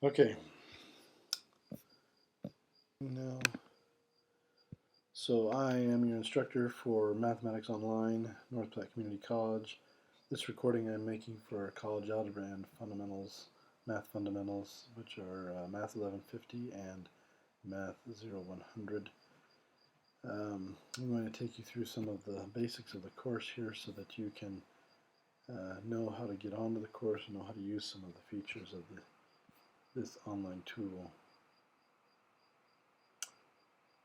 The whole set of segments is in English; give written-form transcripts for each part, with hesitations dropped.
Okay, now, so I am your instructor for Mathematics Online, North Platte Community College. This recording I'm making for College Algebra and Fundamentals, Math Fundamentals, which are Math 1150 and Math 0100. I'm going to take you through some of the basics of the course here so that you can know how to get onto the course and know how to use some of the features of this online tool.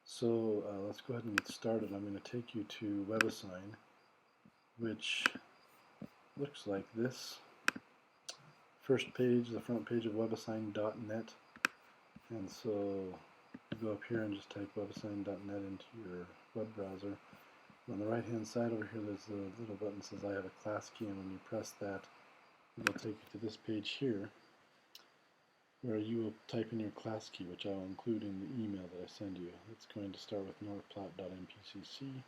So let's go ahead and get started. I'm going to take you to WebAssign, which looks like this. First page, the front page of webassign.net. And so you go up here and just type webassign.net into your web browser. On the right hand side over here there's a little button that says I have a class key, and when you press that it will take you to this page here where you will type in your class key, which I will include in the email that I send you. It's going to start with northplatte.mpcc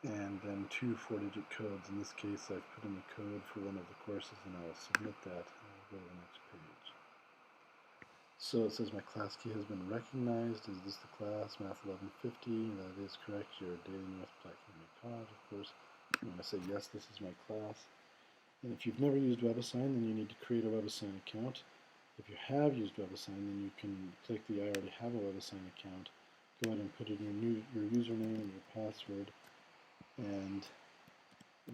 and then two 4-digit codes. In this case I've put in the code for one of the courses, and I will submit that and I'll go to the next page. So it says my class key has been recognized. Is this the class, Math 1150? That is correct. You're a daily North Platte Community College, of course. I'm going to say yes, this is my class. And if you've never used WebAssign, then you need to create a WebAssign account. If you have used WebAssign, then you can click the I already have a WebAssign account, go ahead and put in your username and your password, and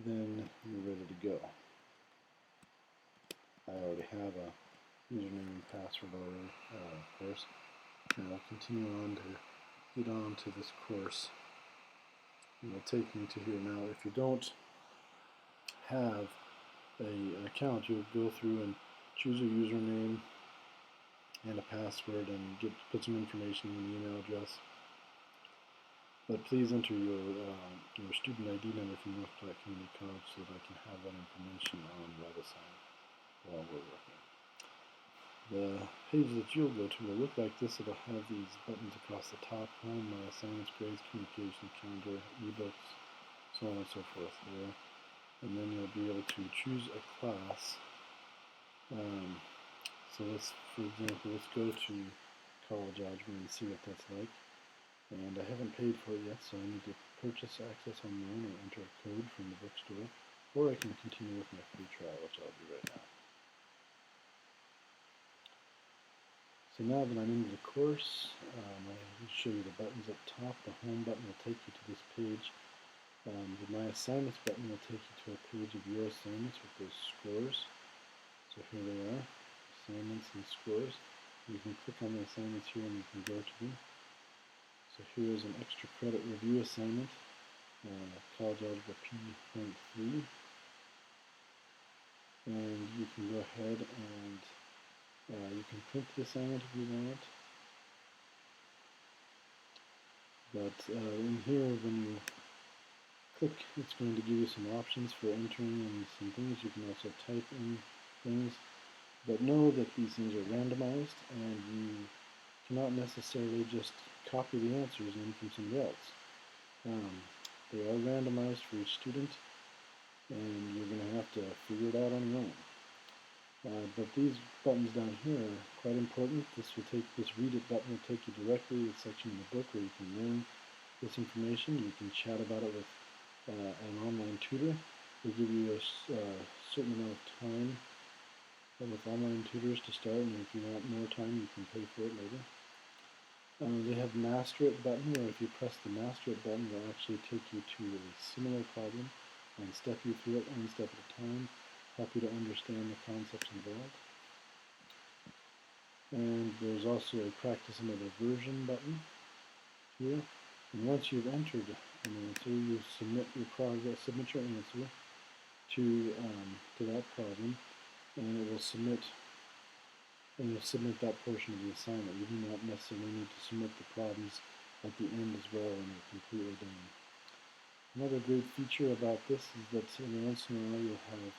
then you're ready to go. I already have a username and password already, of course, and I'll continue on to get on to this course. And it'll take me to here now. If you don't have an account, you'll go through and choose a username and a password and put some information in the email address. But please enter your student ID number from North Platte Community College so that I can have that information on WebAssign while we're working. The page that you'll go to will look like this. It'll have these buttons across the top: home, my assignments, grades, communication, calendar, ebooks, so on and so forth there. And then you'll be able to choose a class. So let's, for example, let's go to College Algebra and see what that's like. And I haven't paid for it yet, so I need to purchase access online or enter a code from the bookstore, or I can continue with my free trial, which I'll do right now. So now that I'm into the course, I will show you the buttons up top. The home button will take you to this page. The My Assignments button will take you to a page of your assignments with those scores. So here they are, assignments and scores. You can click on the assignments here and you can go to them. So here is an extra credit review assignment, College Algebra P.3. And you can go ahead and you can print the assignment if you want. But in here, when you click, it's going to give you some options for entering in some things. You can also type in things. But know that these things are randomized, and you cannot necessarily just copy the answers in from somebody else. They are randomized for each student, and you're going to have to figure it out on your own. But these buttons down here are quite important. This Read It button will take you directly to the section in the book where you can learn this information. You can chat about it with an online tutor. They give you a certain amount of time with online tutors to start, and if you want more time, you can pay for it later. They have Master It button, where if you press the Master It button, they'll actually take you to a similar problem and step you through it one step at a time, help you to understand the concepts involved. And there's also a Practice Another Version button here. And once you've entered an answer, you submit your answer to that problem, and it will submit that portion of the assignment. You do not necessarily need to submit the problems at the end as well when you're completely done. Another great feature about this is that every once in a while you'll have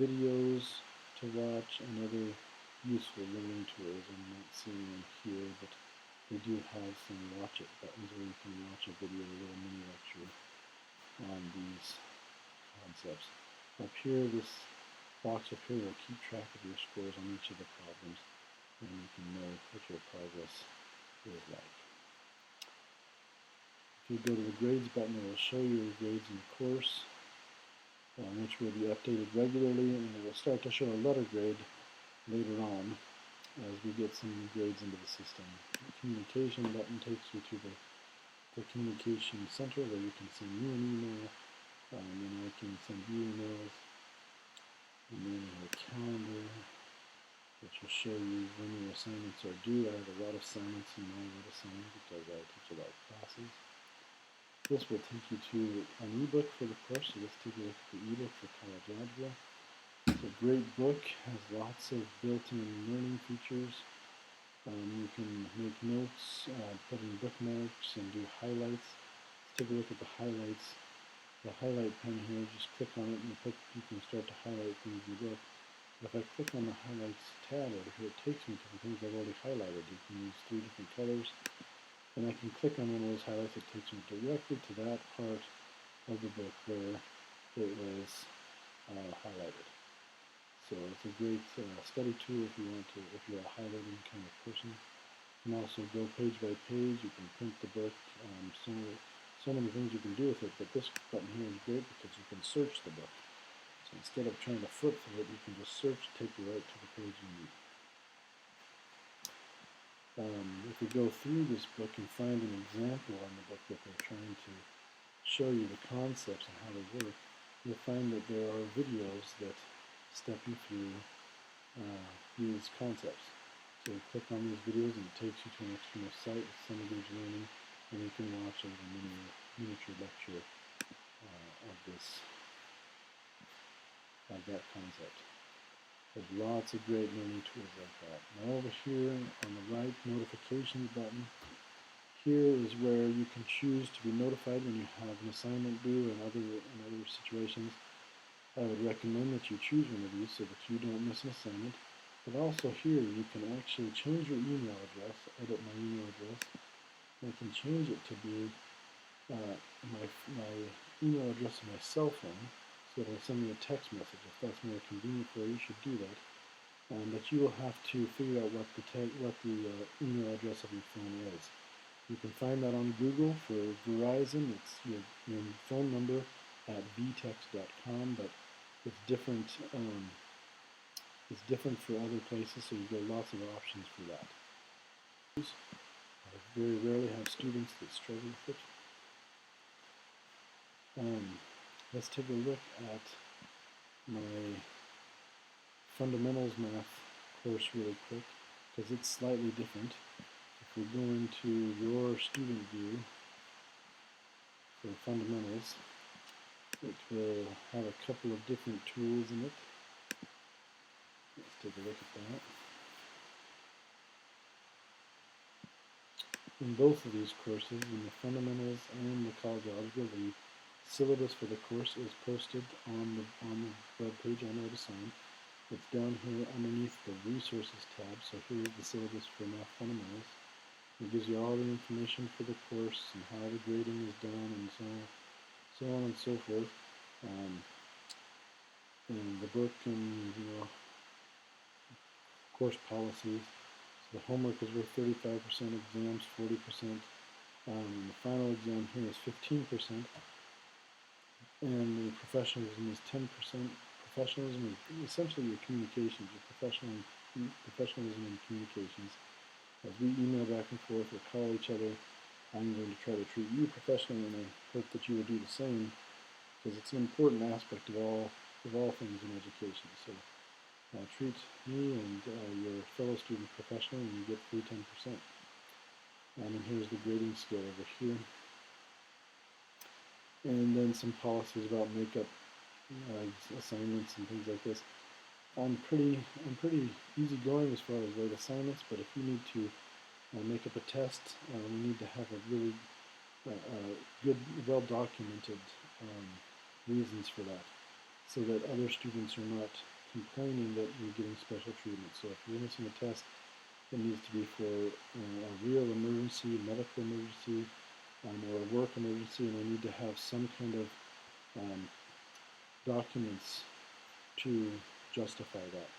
videos to watch and other useful learning tools. I'm not seeing them here, but they do have some watch it buttons where you can watch a video, a little mini lecture on these concepts. Up here, this box up here will keep track of your scores on each of the problems. and you can know what your progress is like. If you go to the grades button, it will show you your grades in the course, which will be updated regularly, and it will start to show a letter grade later on as we get some grades into the system. The communication button takes you to the communication center where you can send me an email, and I can send you emails, and then your calendar, which will show you when your assignments are due. I have a lot of assignments in my assignment because I teach a lot of classes. This will take you to an ebook for the course, so let's take a look at the ebook for college algebra. It's a great book, has lots of built-in learning features. You can make notes, put in bookmarks, and do highlights. Let's take a look at the highlights. The highlight pen here, just click on it and you can start to highlight things in the book. If I click on the highlights tab over here, it takes me to the things I've already highlighted. You can use 3 different colors, and I can click on one of those highlights. It takes me directly to that part of the book where it was highlighted. So it's a great study tool if you're a highlighting kind of person. You can also go page by page. You can print the book. So many things you can do with it, but this button here is great because you can search the book. So instead of trying to flip through it, you can just search, take you right to the page you need. If we go through this book and find an example on the book that they're trying to show you the concepts and how they work, you'll find that there are videos that step you through these concepts. So you click on these videos and it takes you to an external site with Cengage Learning, and you can watch a miniature lecture of that concept. There's lots of great learning tools like that. Now over here on the right, notifications button, here is where you can choose to be notified when you have an assignment due and other situations. I would recommend that you choose one of these so that you don't miss an assignment. But also here you can actually change your email address, edit my email address. I can change it to be my email address on my cell phone, so it'll send me a text message. If that's more convenient for you, you should do that. But you will have to figure out what the email address of your phone is. You can find that on Google. For Verizon, it's your phone number at vtext.com, but it's different. It's different for other places, so you've got lots of options for that. I very rarely have students that struggle with it. Let's take a look at my fundamentals math course really quick, because it's slightly different. If we go into your student view for fundamentals, it will have a couple of different tools in it. Let's take a look at that. In both of these courses, in the fundamentals and the college algebra, the syllabus for the course is posted on the web page on Notisign. It's down here underneath the resources tab. So here's the syllabus for math fundamentals. It gives you all the information for the course and how the grading is done and so on and so forth. And the book and course policies. So the homework is worth 35%, exams 40%. The final exam here is 15%, and the professionalism is 10%. Professionalism is essentially your communications, your professionalism and communications. As we email back and forth or call each other, I'm going to try to treat you professionally, and I hope that you will do the same, because it's an important aspect of all things in education. So treat me and your fellow student professionally, and you get free 10%. And here's the grading scale over here. And then some policies about makeup assignments and things like this. I'm pretty easygoing as far as late assignments, but if you need to make up a test, we need to have a really good, well-documented reasons for that, so that other students are not complaining that you're getting special treatment. So if you're missing a test, it needs to be for a real emergency, medical emergency, or a work emergency, and I need to have some kind of documents to justify that.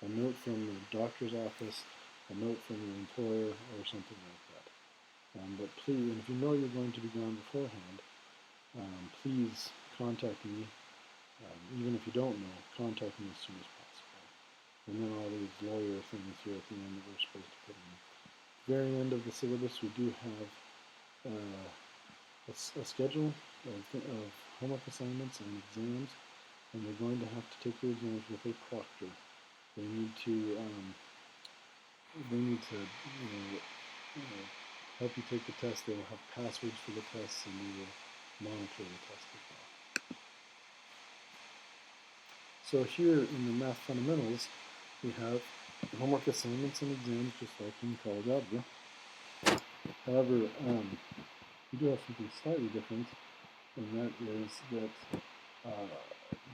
A note from the doctor's office, a note from your employer or something like that. But please, and if you know you're going to be gone beforehand, please contact me. Even if you don't know, contact me as soon as possible. And then all these lawyer things here at the end that we're supposed to put in. Very end of the syllabus, we do have a schedule of homework assignments and exams, and you're going to have to take your exams with a proctor. They need to help you take the test. They will have passwords for the tests, and they will monitor the test as well. So here in the Math Fundamentals, we have homework assignments and exams just like in college algebra. However, we do have something slightly different, and that is that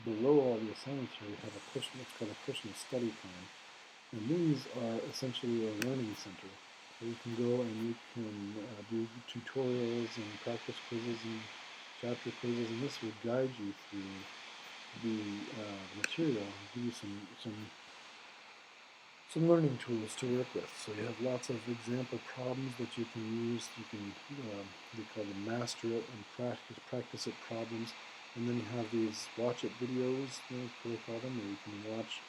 below all the assignments here, we have what's called a personal study plan. And these are essentially a learning center where you can go and you can do tutorials and practice quizzes and chapter quizzes, and this will guide you through the material and give you some learning tools to work with. So you have lots of example problems that you can use. You can they call them master it and practice it problems, and then you have these watch it videos, they call them, where you can watch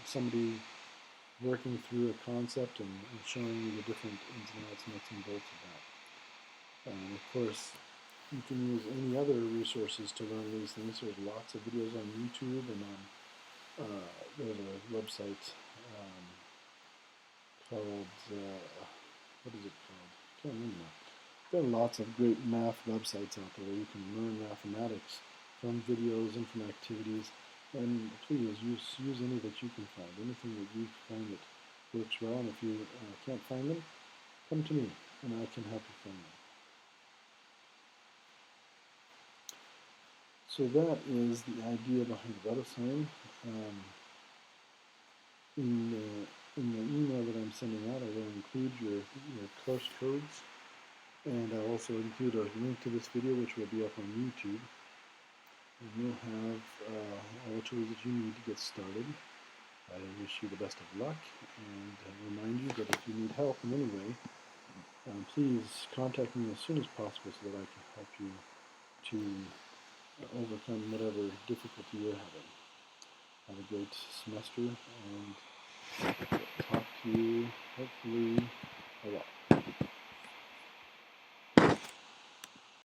somebody working through a concept and showing you the different ins and outs, nuts and bolts of that. Of course, you can use any other resources to learn these things. There's lots of videos on YouTube and on there's a website called what is it called? I can't remember now. There are lots of great math websites out there where you can learn mathematics from videos and from activities. And please use any that you can find, anything that you find that works well. And if you can't find them, come to me and I can help you find them. So that is the idea behind WebAssign. In the email that I'm sending out, I will include your course codes, and I'll also include a link to this video, which will be up on YouTube. And you'll have all the tools that you need to get started. I wish you the best of luck, and remind you that if you need help in any way, please contact me as soon as possible so that I can help you to overcome whatever difficulty you're having. Have a great semester, and talk to you hopefully a lot.